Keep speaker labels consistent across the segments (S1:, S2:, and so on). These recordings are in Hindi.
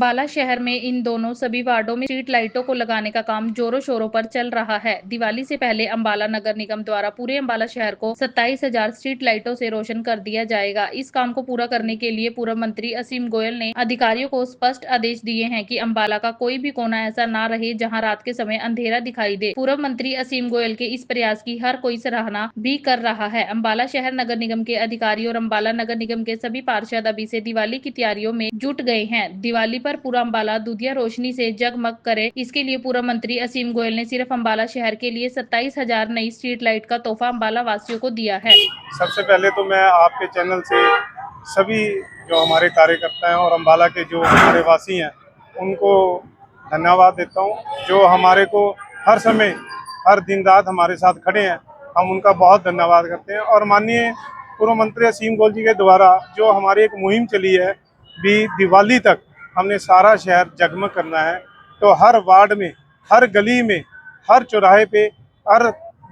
S1: अंबाला शहर में इन दोनों सभी वार्डों में स्ट्रीट लाइटों को लगाने का काम जोरों शोरों पर चल रहा है। दिवाली से पहले अंबाला नगर निगम द्वारा पूरे अंबाला शहर को 27,000 स्ट्रीट लाइटों से रोशन कर दिया जाएगा। इस काम को पूरा करने के लिए पूर्व मंत्री असीम गोयल ने अधिकारियों को स्पष्ट आदेश दिए हैं कि अंबाला का कोई भी कोना ऐसा ना रहे जहाँ रात के समय अंधेरा दिखाई दे। पूर्व मंत्री असीम गोयल के इस प्रयास की हर कोई सराहना भी कर रहा है। अंबाला शहर नगर निगम के अधिकारी और अंबाला नगर निगम के सभी पार्षद अभी से दिवाली की तैयारियों में जुट गए हैं। दिवाली पर पूरा अंबाला दूधिया रोशनी से जगमग करे, इसके लिए पूर्व मंत्री असीम गोयल ने सिर्फ अंबाला शहर के लिए 27,000 नई स्ट्रीट लाइट का तोहफा अंबाला वासियों को दिया है।
S2: सबसे पहले तो मैं आपके चैनल से सभी जो हमारे कार्यकर्ता हैं और अंबाला के जो हमारे वासी हैं उनको धन्यवाद देता हूं, जो हमारे को हर समय हर दिन रात हमारे साथ खड़े हैं। हम उनका बहुत धन्यवाद करते हैं। और माननीय पूर्व मंत्री असीम गोयल जी के द्वारा जो हमारी एक मुहिम चली है भी दिवाली तक हमने सारा शहर जगमग करना है, तो हर वार्ड में, हर गली में, हर चौराहे पे हर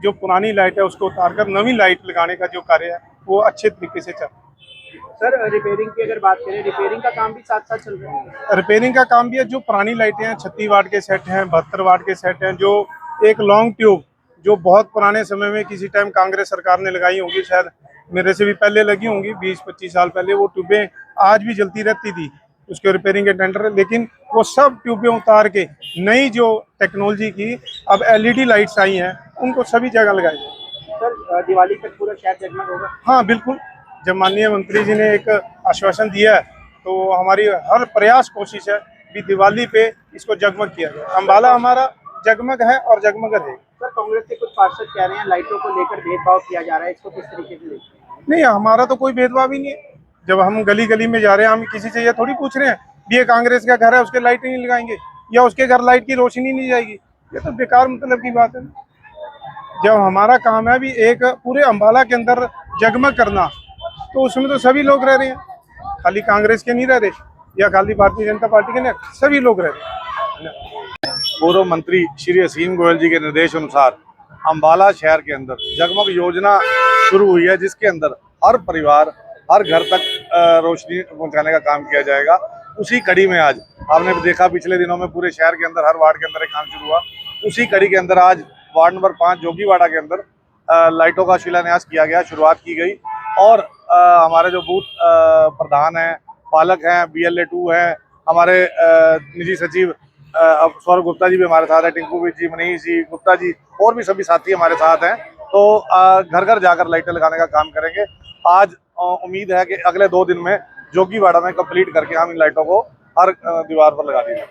S2: जो पुरानी लाइट है उसको उतारकर नवी लाइट लगाने का जो कार्य है वो अच्छे तरीके से चल रहा है।
S3: सर, रिपेयरिंग की अगर बात करें, रिपेयरिंग का काम भी साथ साथ चल रहा है।
S2: रिपेयरिंग का काम भी है। जो पुरानी लाइटें हैं 36 वाट के सेट हैं, 72 वाट के सेट हैं, जो एक लॉन्ग ट्यूब जो बहुत पुराने समय में किसी टाइम कांग्रेस सरकार ने लगाई होंगी, शायद मेरे से भी पहले लगी होंगी, 20-25 साल पहले, वो ट्यूबें आज भी जलती रहती थी, उसके रिपेयरिंग के टेंडर। लेकिन वो सब ट्यूबें उतार के नई जो टेक्नोलॉजी की अब LED लाइट्स आई हैं उनको सभी जगह लगाई जाए।
S3: सर, दिवाली तक पूरा शहर जगमग होगा?
S2: हाँ बिल्कुल, जब माननीय मंत्री जी ने एक आश्वासन दिया है तो हमारी हर प्रयास कोशिश है कि दिवाली पे इसको जगमग किया जाए। अंबाला हमारा जगमग है और जगमग रहेगा।
S3: सर, कांग्रेस के कुछ पार्षद कह रहे हैं लाइटों को लेकर भेदभाव किया जा रहा है, इसको किस तरीके से देखते हैं?
S2: नहीं, हमारा तो कोई भेदभाव ही नहीं है। जब हम गली गली में जा रहे हैं हम किसी से ये थोड़ी पूछ रहे हैं ये कांग्रेस का घर है उसके लाइट नहीं लगाएंगे या उसके घर लाइट की रोशनी नहीं जाएगी, ये तो बेकार मतलब की बात है। जब हमारा काम है भी एक पूरे अंबाला के अंदर जगमग करना, तो उसमें तो सभी लोग रह रहे हैं, खाली कांग्रेस के नहीं रह रहे या खाली भारतीय जनता पार्टी के नहीं, सभी लोग रह रहे हैं।
S4: पूर्व मंत्री श्री असीम गोयल जी के निर्देश अनुसार अंबाला शहर के अंदर जगमग योजना शुरू हुई है, जिसके अंदर हर परिवार, हर घर तक रोशनी पहुंचाने का काम किया जाएगा। उसी कड़ी में आज आपने देखा पिछले दिनों में पूरे शहर के अंदर हर वार्ड के अंदर एक काम शुरू हुआ। उसी कड़ी के अंदर आज वार्ड नंबर 5 जोगीवाड़ा के अंदर लाइटों का शिलान्यास किया गया, शुरुआत की गई। और हमारे जो बूथ प्रधान हैं, पालक हैं, BLA 2 हैं, हमारे निजी सचिव सौरभ गुप्ता जी भी हमारे साथ हैं, टिंकू जी, मनीष जी, गुप्ता जी और भी सभी साथी हमारे साथ हैं। तो घर घर जाकर लाइटें लगाने का काम करेंगे। आज उम्मीद है कि अगले 2 दिन में जोगीवाड़ा में कंप्लीट करके हम इन लाइटों को हर दीवार पर लगा देंगे।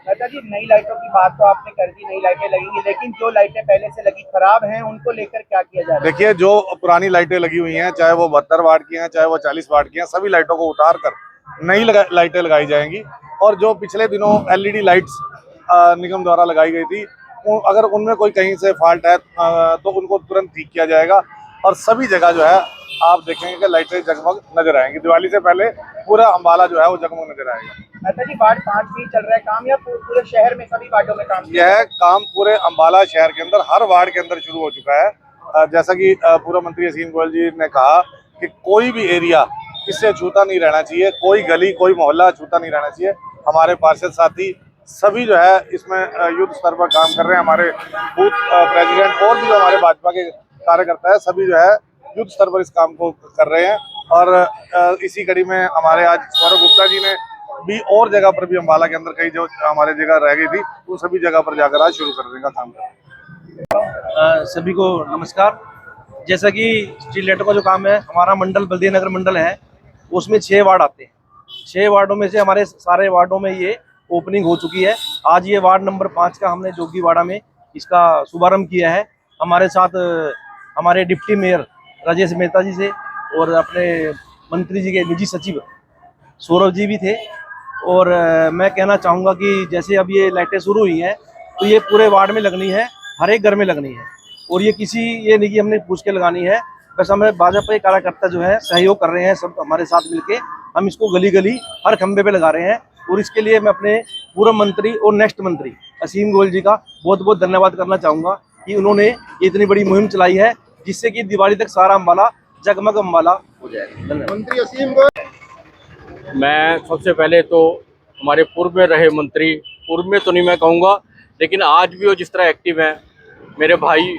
S3: दादा जी, नई लाइटों की बात तो आपने कर दी, नई लाइटें लगेंगी, लेकिन जो लाइटें पहले से लगी खराब हैं उनको लेकर क्या किया जा रहा है?
S4: देखिए, जो पुरानी लाइटें लगी हुई हैं, चाहे वो 72 वाट की हैं, चाहे वो 40 वाट की हैं, सभी लाइटों को उतार कर नई लाइटें लगाई जाएंगी। और जो पिछले दिनों LED लाइट्स निगम द्वारा लगाई गई थी, अगर उनमें कोई कहीं से फॉल्ट है तो उनको तुरंत ठीक किया जाएगा। और सभी जगह जो है आप देखेंगे कि लाइटें जगमग नजर आएंगी। दिवाली से पहले पूरा अंबाला जो है वो जगमग नजर आएगा।
S3: दादा जी, वार्ड 5 में चल रहा है काम या पूरे शहर में सभी वार्डों में काम?
S4: यह काम पूरे अंबाला शहर के अंदर हर वार्ड के अंदर शुरू हो चुका है। जैसा कि पूर्व मंत्री असीम गोयल जी ने कहा कि कोई भी एरिया इससे छूता नहीं रहना चाहिए, कोई गली, कोई मोहल्ला छूता नहीं रहना चाहिए। हमारे पार्षद साथी सभी जो है इसमें युद्ध स्तर पर काम कर रहे हैं। हमारे बूथ प्रेसिडेंट और भी जो हमारे भाजपा के कार्यकर्ता है, सभी जो है युद्ध स्तर पर इस काम को कर रहे हैं। और इसी कड़ी में हमारे आज सौरभ गुप्ता जी ने भी और जगह पर भी अंबाला के अंदर कई जो हमारे जगह रह गई थी उन सभी जगह पर जाकर आज शुरू करने का काम कर रहे हैं।
S5: सभी को नमस्कार। जैसा कि स्ट्रीट लाइटों का जो काम है, हमारा मंडल बल्दिया नगर मंडल है, उसमें 6 वार्ड आते हैं। 6 वार्डों में से हमारे सारे वार्डों में ये ओपनिंग हो चुकी है। आज ये वार्ड नंबर 5 का हमने जोगीवाड़ा में इसका शुभारंभ किया है। हमारे साथ हमारे डिप्टी मेयर राजेश मेहता जी से और अपने मंत्री जी के निजी सचिव सौरभ जी भी थे। और मैं कहना चाहूँगा कि जैसे अब ये लाइटें शुरू हुई हैं तो ये पूरे वार्ड में लगनी है, हर एक घर में लगनी है। और ये नहीं कि हमने पूछ के लगानी है, बस हमें भाजपा के कार्यकर्ता जो है सहयोग कर रहे हैं, सब हमारे साथ मिलके हम इसको गली गली हर खंबे पे लगा रहे हैं। और इसके लिए मैं अपने पूर्व मंत्री और नेक्स्ट मंत्री असीम गोयल जी का बहुत बहुत धन्यवाद करना चाहूँगा कि उन्होंने इतनी बड़ी मुहिम चलाई है, जिससे कि दिवाली तक सारा अंबाला जगमग अंबाला हो जाएगा। धन्यवाद।
S3: मंत्री असीम गोयल,
S6: मैं सबसे पहले तो हमारे पूर्व में रहे मंत्री, पूर्व में तो नहीं मैं कहूँगा, लेकिन आज भी वो जिस तरह एक्टिव हैं, मेरे भाई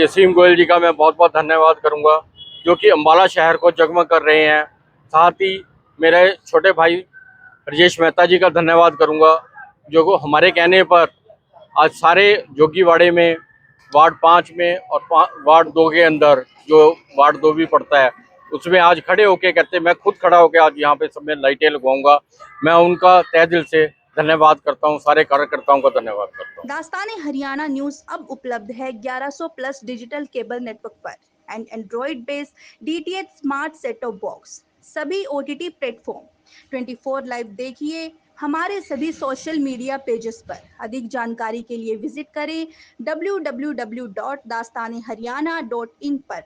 S6: असीम गोयल जी का मैं बहुत बहुत धन्यवाद करूँगा, जो कि अम्बाला शहर को जगमग कर रहे हैं। साथ ही मेरे छोटे भाई राजेश मेहता जी का धन्यवाद करूँगा, जो हमारे कहने पर आज सारे जोगीवाड़े में वार्ड 5 में और वार्ड 2 के अंदर, जो वार्ड 2 भी पड़ता है, उसमें आज खड़े होके कहते मैं खुद खड़ा होके आज यहाँ पे सब में लाइटें लगवाऊंगा। मैं उनका तहे दिल से धन्यवाद करता हूँ, सारे कार्यकर्ताओं का धन्यवाद करता हूँ।
S7: दास्ताने हरियाणा न्यूज अब उपलब्ध है 1100 प्लस डिजिटल केबल नेटवर्क पर and Android based DTH smart set top box, सभी OTT प्लेटफॉर्म। 24 लाइव देखिए हमारे सभी सोशल मीडिया पेजेस पर। अधिक जानकारी के लिए विजिट करें www.dastaneharyana.in पर।